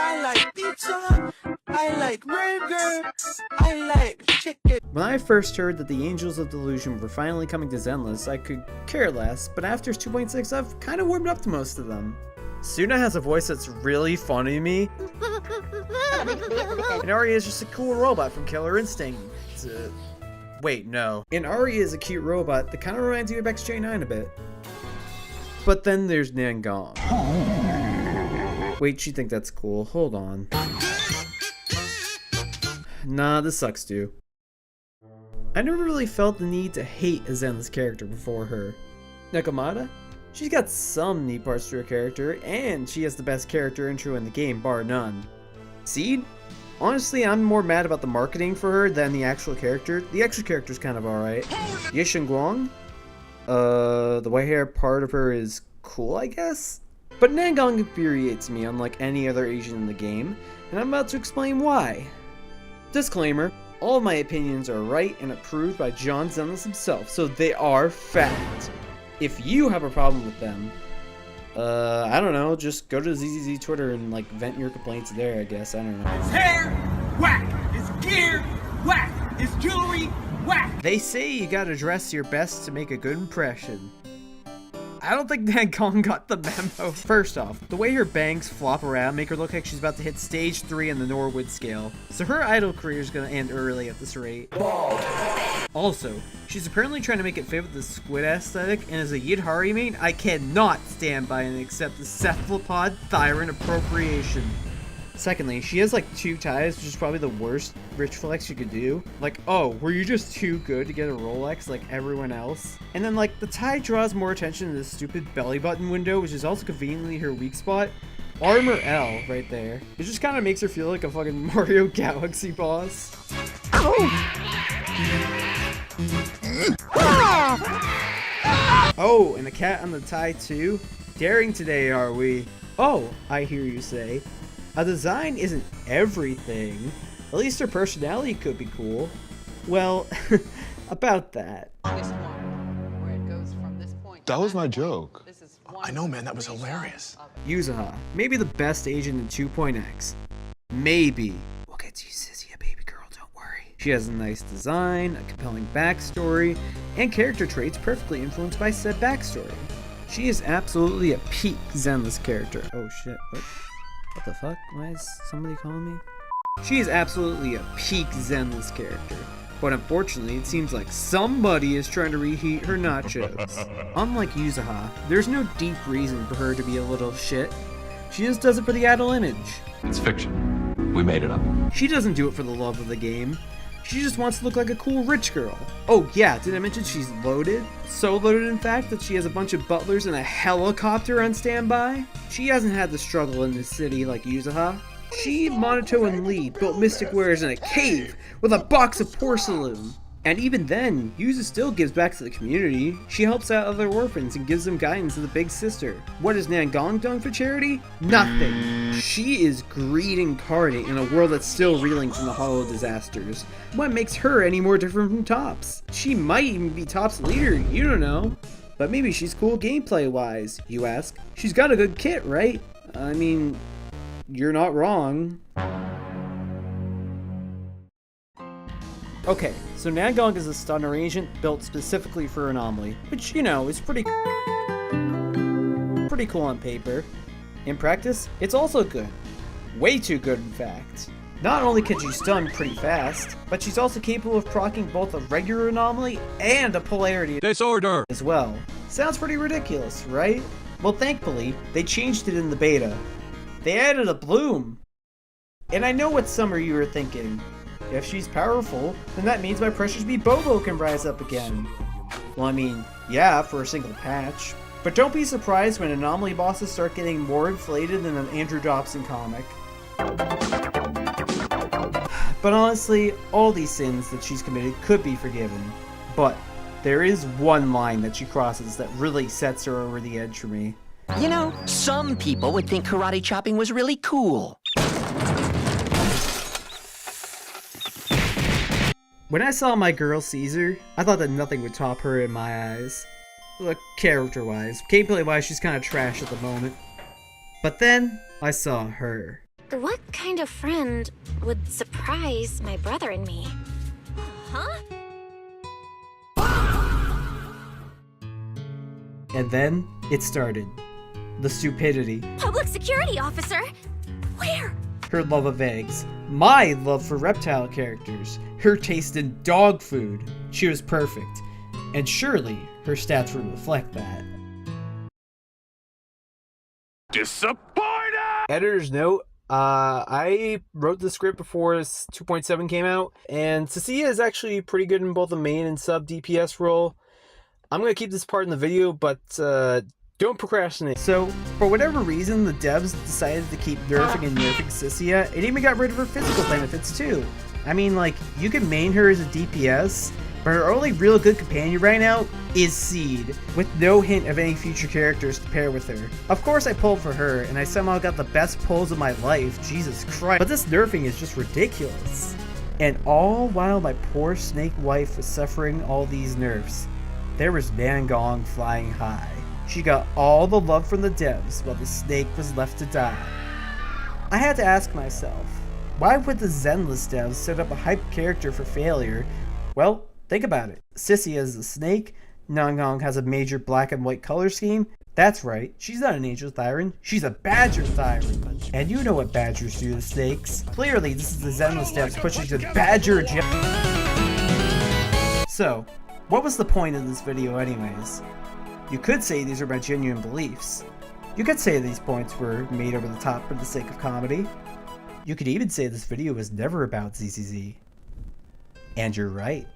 I like pizza, I like burger, I like chicken. When I first heard that the Angels of Delusion were finally coming to Zenless, I could care less, but after 2.6 I've kind of warmed up to most of them. Suna has a voice that's really funny to me. And Ari is just a cool robot from Killer Instinct. Wait, no. And Ari is a cute robot that kind of reminds me of XJ9 a bit. But then there's Nangong. Wait, you think that's cool? Hold on. Nah, this sucks too. I never really felt the need to hate a Zenless character before her. Nakamata? She's got some neat parts to her character, and she has the best character intro in the game, bar none. Seed? Honestly, I'm more mad about the marketing for her than the actual character. The extra character's kind of alright. Yishenguang? The white hair part of her is cool, I guess? But Nangong infuriates me unlike any other Asian in the game, and I'm about to explain why. Disclaimer, all of my opinions are right and approved by John Zenless himself, so they are fact. If you have a problem with them, I don't know, just go to ZZZ Twitter and like vent your complaints there, I guess, I don't know. His hair, whack. His gear, whack. His jewelry, whack. They say you gotta dress your best to make a good impression. I don't think Nangong got the memo. First off, the way her bangs flop around make her look like she's about to hit stage 3 in the Norwood scale. So her idol career is gonna end early at this rate. Also, she's apparently trying to make it fit with the squid aesthetic, and as a Yidhari main, I cannot stand by and accept the cephalopod thyron appropriation. Secondly, she has like 2 ties, which is probably the worst rich flex you could do. Like, oh, were you just too good to get a Rolex like everyone else? And then like, the tie draws more attention to the stupid belly button window, which is also conveniently her weak spot. Armor L right there. It just kind of makes her feel like a fucking Mario Galaxy boss. Oh, and a cat on the tie too? Daring today, are we? Oh, I hear you say. A design isn't everything. At least her personality could be cool. Well, about that. That was my joke. I know, man, that was hilarious. Yuzuha, maybe the best agent in 2.x. Maybe. We'll get to you, Sissy, a baby girl, don't worry. She has a nice design, a compelling backstory, and character traits perfectly influenced by said backstory. She is absolutely a peak Zenless character. Oh shit, what the fuck? Why is somebody calling me? She is absolutely a peak Zenless character, but unfortunately it seems like somebody is trying to reheat her nachos. Unlike Yuzuha, there's no deep reason for her to be a little shit. She just does it for the idol image. It's fiction. We made it up. She doesn't do it for the love of the game. She just wants to look like a cool rich girl. Oh yeah, did I mention she's loaded? So loaded in fact that she has a bunch of butlers and a helicopter on standby? She hasn't had the struggle in this city like Yuzuha. She, Monato, and Lee built Mystic Wares in a cave with a box of porcelain. And even then, Yuzu still gives back to the community. She helps out other orphans and gives them guidance to the big sister. What has Nangong done for charity? Nothing. She is greed incarnate in a world that's still reeling from the Hollow disasters. What makes her any more different from Tops? She might even be Tops' leader, you don't know. But maybe she's cool gameplay wise, you ask. She's got a good kit, right? I mean, you're not wrong. Okay, so Nangong is a stunner agent built specifically for Anomaly, which, you know, is pretty cool on paper. In practice, it's also good. Way too good, in fact. Not only can she stun pretty fast, but she's also capable of proccing both a regular Anomaly and a Polarity Disorder! as well. Sounds pretty ridiculous, right? Well, thankfully, they changed it in the beta. They added a Bloom. And I know what some of you are thinking. If she's powerful, then that means my Precious Bee Bobo can rise up again. Well, I mean, yeah, for a single patch. But don't be surprised when Anomaly bosses start getting more inflated than an Andrew Dobson comic. But honestly, all these sins that she's committed could be forgiven. But there is one line that she crosses that really sets her over the edge for me. You know, some people would think karate chopping was really cool. When I saw my girl Caesar, I thought that nothing would top her in my eyes. Look, character-wise, gameplay-wise, she's kinda trash at the moment. But then, I saw her. What kind of friend would surprise my brother and me? Huh? And then it started. The stupidity. Public security officer? Where? Her love of eggs. My love for reptile characters. Her taste in dog food. She was perfect. And surely her stats would reflect that. Disappointed! Editor's note. I wrote the script before 2.7 came out, and Cecilia is actually pretty good in both the main and sub DPS role. I'm going to keep this part in the video, but don't procrastinate. So, for whatever reason, the devs decided to keep nerfing and nerfing Cecilia, and even got rid of her physical benefits too. I mean, like, you can main her as a DPS, but her only real good companion right now is Seed, with no hint of any future characters to pair with her. Of course I pulled for her, and I somehow got the best pulls of my life, Jesus Christ. But this nerfing is just ridiculous. And all while my poor snake wife was suffering all these nerfs, there was Nangong flying high. She got all the love from the devs, while the snake was left to die. I had to ask myself, why would the Zenless devs set up a hype character for failure? Well, think about it. Sissy is a snake, Nangong has a major black and white color scheme. That's right, she's not an angel Thyran, she's a badger Thyran. And you know what badgers do to snakes. Clearly, this is the Zenless devs pushing to badger agenda. So, what was the point of this video anyways? You could say these are my genuine beliefs. You could say these points were made over the top for the sake of comedy. You could even say this video was never about ZZZ. And you're right.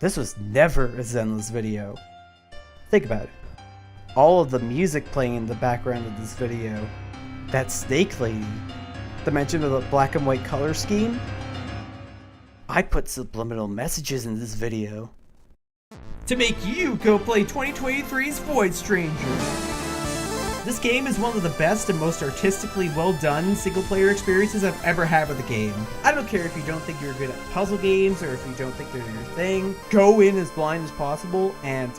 This was never a Zenless video. Think about it. All of the music playing in the background of this video, that snake lady, the mention of the black and white color scheme, I put subliminal messages in this video to make you go play 2023's Void Stranger. This game is one of the best and most artistically well done single player experiences I've ever had with a game. I don't care if you don't think you're good at puzzle games or if you don't think they're your thing. Go in as blind as possible and...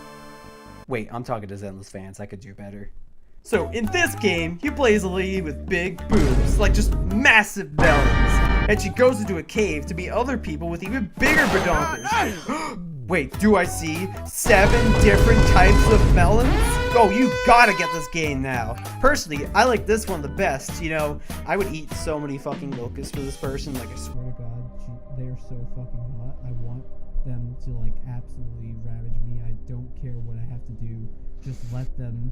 Wait, I'm talking to Zenless fans, I could do better. So in this game, you play as a lady with big boobs, like just massive melons. And she goes into a cave to meet other people with even bigger badonkers. Wait, do I see 7 different types of melons? Oh, you gotta get this game now. Personally, I like this one the best. You know, I would eat so many fucking locusts for this person. Like, I swear to God, they're so fucking hot. I want them to, like, absolutely ravage me. I don't care what I have to do. Just let them...